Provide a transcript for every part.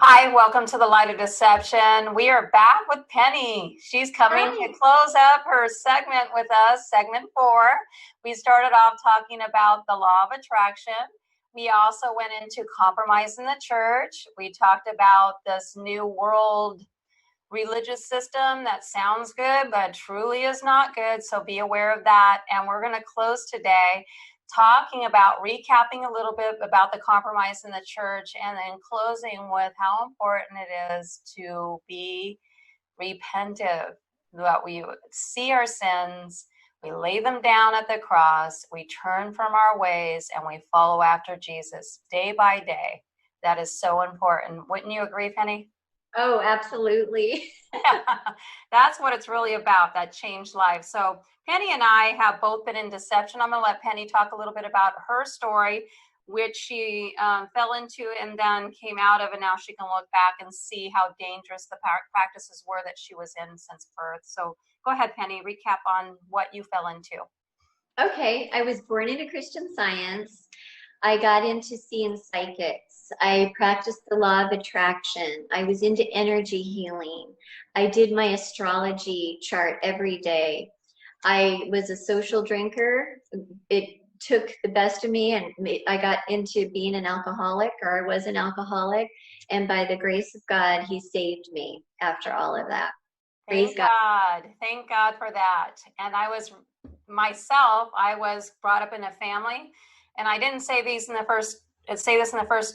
Hi, welcome to the Light of Deception. We are back with Penny. She's coming Hi. to close up her segment with us, segment 4. We started off talking about the law of attraction. We also went into compromise in the church. We talked about this new world religious system that sounds good, but truly is not good. So be aware of that. And we're going to close today talking about recapping a little bit about the compromise in the church and then closing with how important it is to be repentive, that we see our sins, we lay them down at the cross, we turn from our ways, and we follow after Jesus day by day. That is so important. Wouldn't you agree, Penny? Oh, absolutely. That's what it's really about, that changed life. So Penny and I have both been in deception. I'm going to let Penny talk a little bit about her story, which she fell into and then came out of, and now she can look back and see how dangerous the practices were that she was in since birth. So go ahead, Penny, recap on what you fell into. Okay, I was born into Christian Science. I got into seeing psychics. I practiced the law of attraction. I was into energy healing. I did my astrology chart every day. I was a social drinker. It took the best of me, and I got into being an alcoholic, or I was an alcoholic. And by the grace of God, He saved me after all of that. Praise Thank God. God. Thank God for that. And I was brought up in a family, and I didn't say this in the first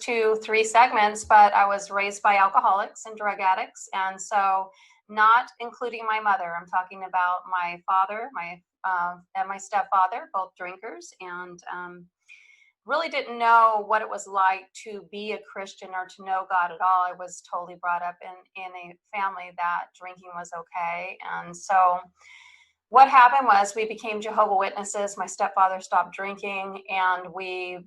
2-3 segments, but I was raised by alcoholics and drug addicts. And so not including my mother, I'm talking about my father, and my stepfather, both drinkers, and really didn't know what it was like to be a Christian or to know God at all. I was totally brought up in a family that drinking was okay. And so what happened was we became Jehovah's Witnesses. My stepfather stopped drinking, and we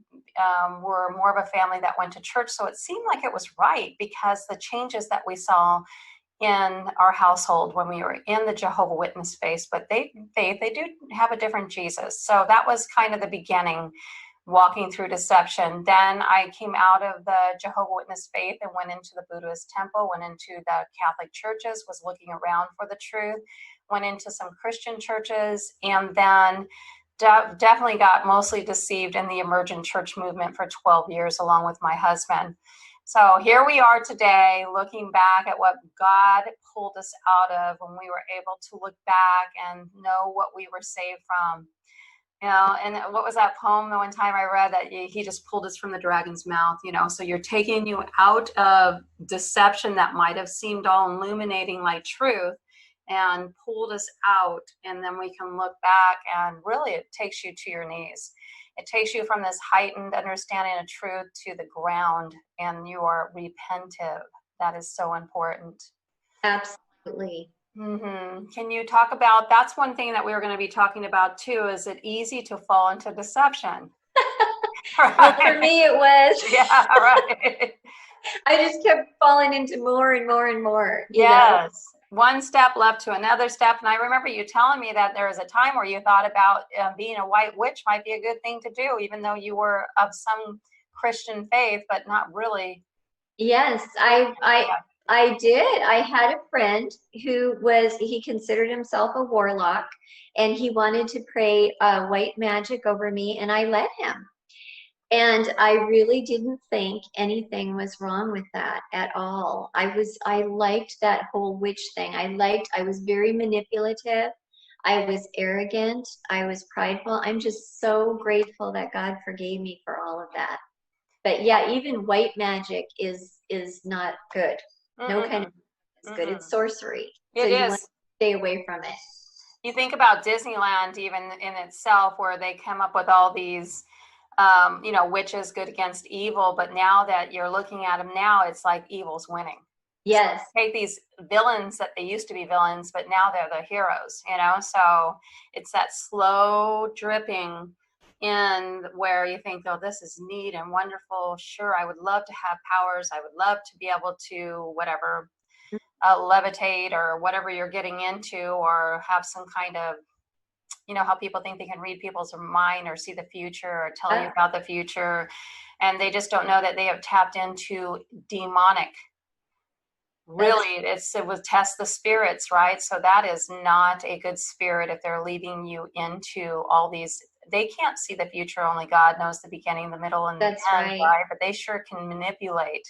were more of a family that went to church. So it seemed like it was right, because the changes that we saw in our household when we were in the Jehovah's Witness space, but they do have a different Jesus. So that was kind of the beginning, walking through deception. Then I came out of the Jehovah's Witness faith and went into the Buddhist temple, went into the Catholic churches, was looking around for the truth, went into some Christian churches, and then definitely got mostly deceived in the emergent church movement for 12 years along with my husband. So here we are today, looking back at what God pulled us out of when we were able to look back and know what we were saved from. And what was that poem the one time I read, that he just pulled us from the dragon's mouth, so you're taking you out of deception that might have seemed all illuminating like truth, and pulled us out. And then we can look back, and really it takes you to your knees. It takes you from this heightened understanding of truth to the ground, and you are repentive. That is so important. Absolutely. Can you talk about, that's one thing that we were going to be talking about too, is it easy to fall into deception? Well, for me, it was. Yeah, right. I just kept falling into more and more and more, Yes. One step left to another step. And I remember you telling me that there was a time where you thought about being a white witch might be a good thing to do, even though you were of some Christian faith, but not really. Yes, I did. I had a friend he considered himself a warlock, and he wanted to pray white magic over me, and I let him. And I really didn't think anything was wrong with that at all. I liked that whole witch thing. I was very manipulative. I was arrogant. I was prideful. I'm just so grateful that God forgave me for all of that. But yeah, even white magic is not good. No kind of is good. It's sorcery. So It you want is. to stay away from it. You think about Disneyland even in itself, where they come up with all these witches good against evil, but now that you're looking at them now, it's like evil's winning. So Yes. take these villains that they used to be villains, but now they're the heroes, so it's that slow dripping in, where you think, oh, this is neat and wonderful. Sure, I would love to have powers. I would love to be able to whatever, levitate or whatever you're getting into, or have some kind of, how people think they can read people's mind or see the future or tell you about the future. And they just don't know that they have tapped into demonic really, it would test the spirits, right? So that is not a good spirit if they're leading you into all these. They can't see the future. Only God knows the beginning, the middle, and the That's end, right. right? But they sure can manipulate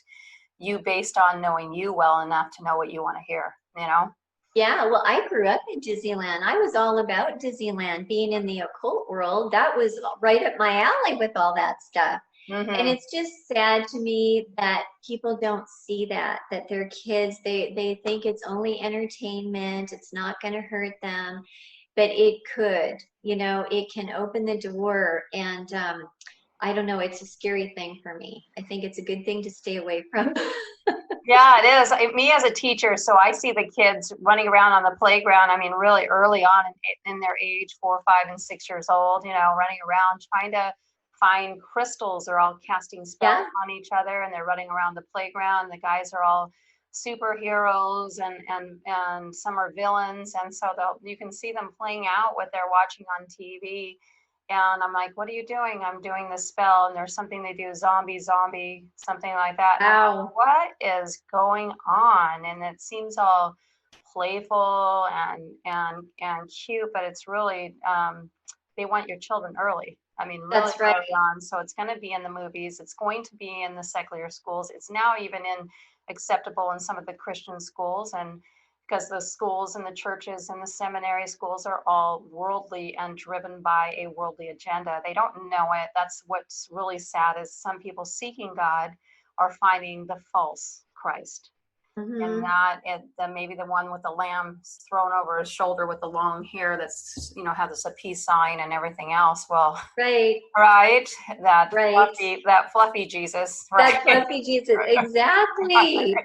you based on knowing you well enough to know what you want to hear, you know? Yeah, well, I grew up in Disneyland. I was all about Disneyland, being in the occult world. That was right up my alley with all that stuff. And Mm-hmm. it's just sad to me that people don't see that their kids, they think it's only entertainment, it's not going to hurt them, but it could, it can open the door. And I don't know, it's a scary thing for me. I think it's a good thing to stay away from. Yeah, it is. Me as a teacher, so I see the kids running around on the playground. I mean, really early on in their age, 4, 5, and 6 years old, running around trying to find crystals. They're all casting spells Yeah, on each other, and they're running around the playground. The guys are all superheroes, and some are villains, and so you can see them playing out what they're watching on TV. And I'm like, what are you doing? I'm doing this spell. And there's something they do, zombie, zombie, something like that. And I'm wow. like, what is going on? And it seems all playful and cute, but it's really, they want your children early. I mean, really That's right. early on. So it's going to be in the movies. It's going to be in the secular schools. It's now even in acceptable in some of the Christian schools. And because the schools and the churches and the seminary schools are all worldly and driven by a worldly agenda. They don't know it. That's what's really sad is some people seeking God are finding the false Christ and Hmm. not maybe the one with the lamb thrown over his shoulder with the long hair that's has a peace sign and everything else. Well, Right, right, right. that fluffy Jesus, right? That fluffy Jesus. Exactly.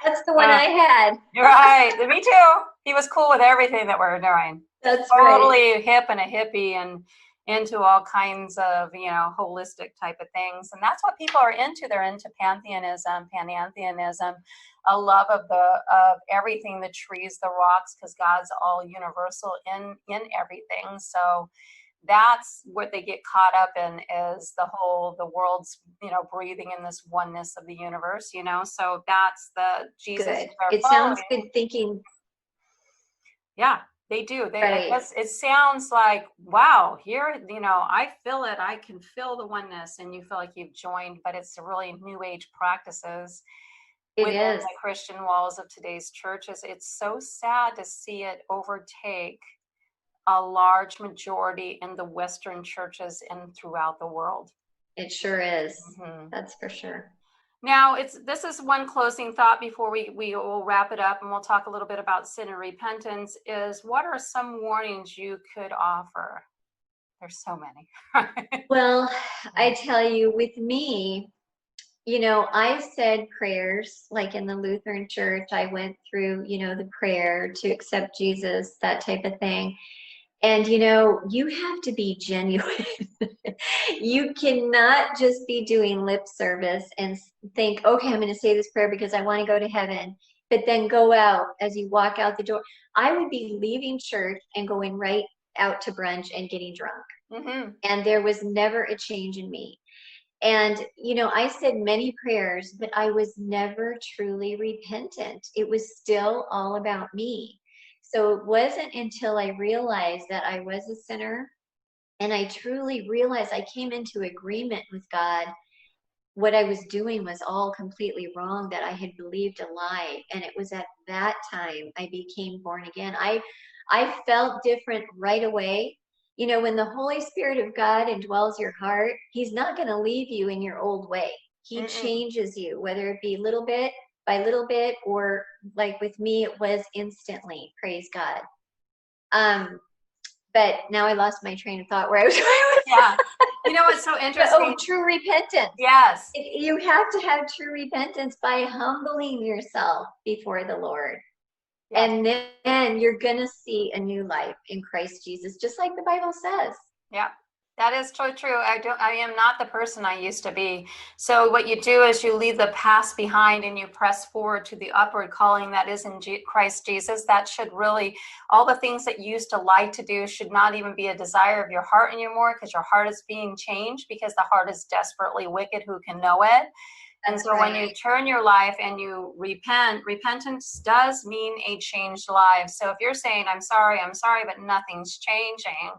That's the one Uh, I had. right. Me too. He was cool with everything that we're doing. That's right. Totally hip and a hippie and into all kinds of, holistic type of things. And that's what people are into. They're into pantheism, a love of everything, the trees, the rocks, because God's all universal in everything. So that's what they get caught up in is the world's breathing in this oneness of the universe, so that's the Jesus Good. they're It following. sounds good thinking. Yeah, they do. Right. It sounds like, wow, here, I feel it. I can feel the oneness, and you feel like you've joined, but it's really new age practices It within is. the Christian walls of today's churches. It's so sad to see it overtake a large majority in the Western churches and throughout the world. It sure is. Mhm. That's for sure. Now, this is one closing thought before we will wrap it up, and we'll talk a little bit about sin and repentance. Is what are some warnings you could offer? There's so many. Well, I tell you, with me, I said prayers like in the Lutheran church. I went through, the prayer to accept Jesus, that type of thing. And you have to be genuine. You cannot just be doing lip service and think, okay, I'm going to say this prayer because I want to go to heaven, but then go out as you walk out the door. I would be leaving church and going right out to brunch and getting drunk. Mm-hmm. And there was never a change in me. And, I said many prayers, but I was never truly repentant. It was still all about me. So it wasn't until I realized that I was a sinner and I truly realized I came into agreement with God. What I was doing was all completely wrong, that I had believed a lie. And it was at that time I became born again. I felt different right away. When the Holy Spirit of God indwells your heart, He's not going to leave you in your old way. He Mm-mm. changes you, whether it be little bit by little bit, or like with me, it was instantly. Praise God. But now I lost my train of thought where I was going with Yeah. You know what's so that. interesting? Oh, true repentance. Yes. You have to have true repentance by humbling yourself before the Lord. Yes. And then you're going to see a new life in Christ Jesus, just like the Bible says. Yeah. That is so true. I am not the person I used to be. So what you do is you leave the past behind and you press forward to the upward calling that is in Christ Jesus. That should really, all the things that you used to like to do should not even be a desire of your heart anymore, because your heart is being changed, because the heart is desperately wicked. Who can know it? And That's so when right. you turn your life and you repent, repentance does mean a changed life. So if you're saying, I'm sorry, but nothing's changing,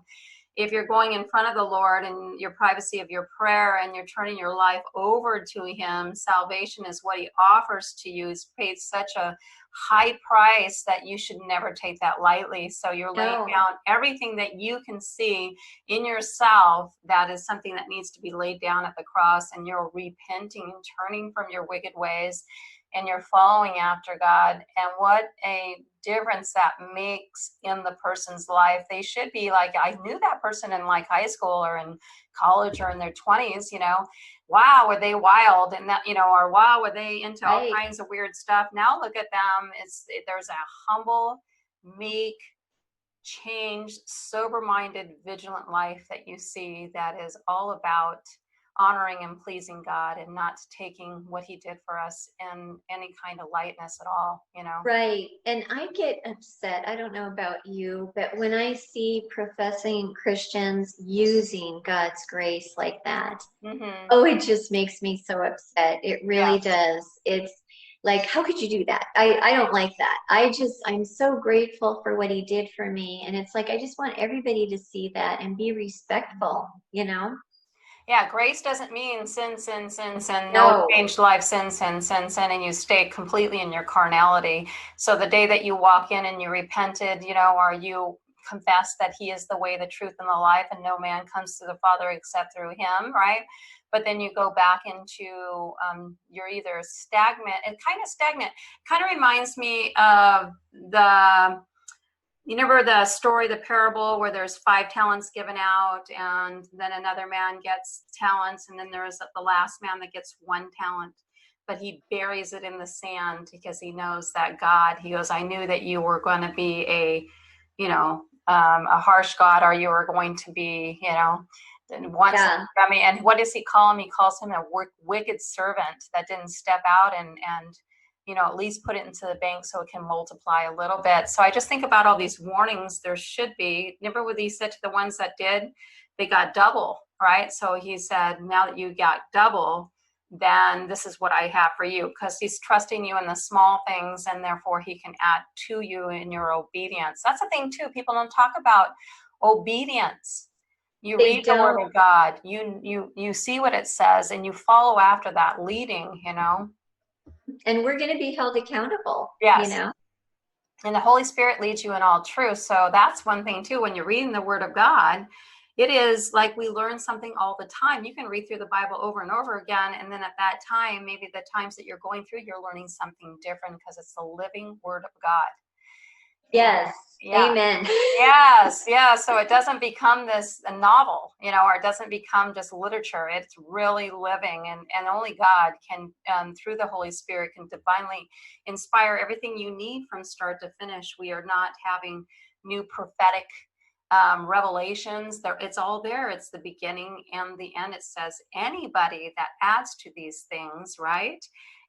if you're going in front of the Lord in your privacy of your prayer and you're turning your life over to Him, salvation is what He offers to you. He's paid such a high price that you should never take that lightly. So you're laying No. down everything that you can see in yourself that is something that needs to be laid down at the cross, and you're repenting and turning from your wicked ways, and you're following after God. And what a difference that makes in the person's life. They should be like, I knew that person in like high school or in college or in their 20s, wow, were they wild, and that, or wow, were they into all Right. kinds of weird stuff. Now look at them. There's a humble, meek, changed, sober-minded, vigilant life that you see that is all about honoring and pleasing God and not taking what He did for us in any kind of lightness at all. Right. And I get upset. I don't know about you, but when I see professing Christians using God's grace like that, Mm-hmm. oh, it just makes me so upset. It really Yes. does. It's like, how could you do that? I don't like that. I'm so grateful for what He did for me. And it's like, I just want everybody to see that and be respectful, you know? Yeah, grace doesn't mean sin, sin, sin, sin, no No. changed life, sin, sin, sin, sin, and you stay completely in your carnality. So the day that you walk in and you repented, or you confess that He is the way, the truth, and the life, and no man comes to the Father except through Him, right? But then you go back into, you're either stagnant, kind of reminds me of you remember the story, the parable where there's 5 talents given out, and then another man gets talents, and then there's the last man that gets 1 talent, but he buries it in the sand because he knows that God, he goes, I knew that you were going to be a harsh God, or you were going to be, and once, Yeah. and what does he call him? He calls him a wicked servant that didn't step out and at least put it into the bank so it can multiply a little bit. So I just think about all these warnings there should be. Remember what He said to the ones that did? They got double, right? So He said, now that you got double, then this is what I have for you, because He's trusting you in the small things, and therefore He can add to you in your obedience. That's the thing too. People don't talk about obedience. You They read the Word don't. of God, you see what it says, and you follow after that leading. And we're going to be held accountable, you Yes. know? And the Holy Spirit leads you in all truth. So that's one thing too. When you're reading the Word of God, it is like we learn something all the time. You can read through the Bible over and over again, and then at that time, maybe the times that you're going through, you're learning something different because it's the living Word of God. And Yes. yeah, Amen. yes, yeah. So it doesn't become this a novel, or it doesn't become just literature. It's really living, and only God can, through the Holy Spirit, can divinely inspire everything you need from start to finish. We are not having new prophetic revelations. There, it's all there. It's the beginning and the end. It says anybody that adds to these things, right?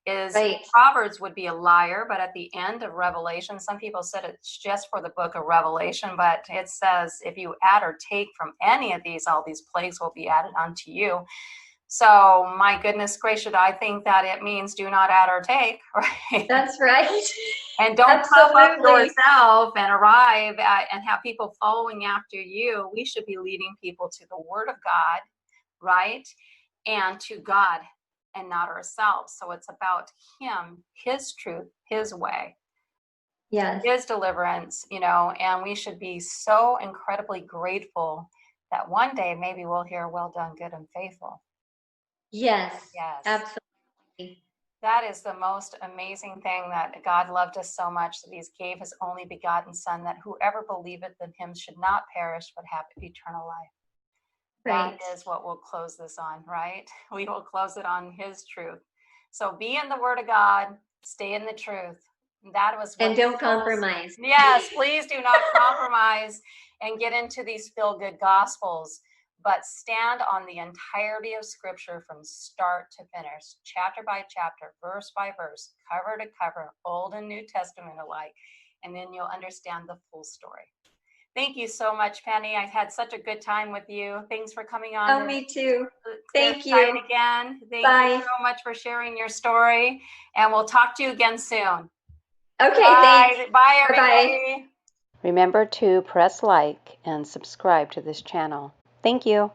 Is Right. Proverbs would be a liar, but at the end of Revelation, some people said it's just for the book of Revelation, but it says if you add or take from any of these, all these plagues will be added unto you. So my goodness gracious, I think that it means do not add or take, right? That's right. And don't puff up Absolutely. yourself and arrive and have people following after you. We should be leading people to the Word of God, right? And to God, and not ourselves. So it's about Him, His truth, His way, Yes. His deliverance, and we should be so incredibly grateful that one day maybe we'll hear, well done, good and faithful. Yes. Yes. Absolutely. That is the most amazing thing, that God loved us so much that He gave His only begotten Son, that whoever believeth in Him should not perish but have eternal life. That Right. is what we'll close this on, right? We will close it on His truth. So be in the Word of God, stay in the truth. That was what And don't compromise. Yes, please do not compromise and get into these feel-good gospels, but stand on the entirety of Scripture from start to finish, chapter by chapter, verse by verse, cover to cover, Old and New Testament alike, and then you'll understand the full story. Thank you so much, Penny. I had such a good time with you. Thanks for coming on Oh, me too. Clear Thank Side you. again. Thank Bye. you so much for sharing your story, and we'll talk to you again soon. Okay, thanks. Bye, Bye-bye. everybody. Remember to press like and subscribe to this channel. Thank you.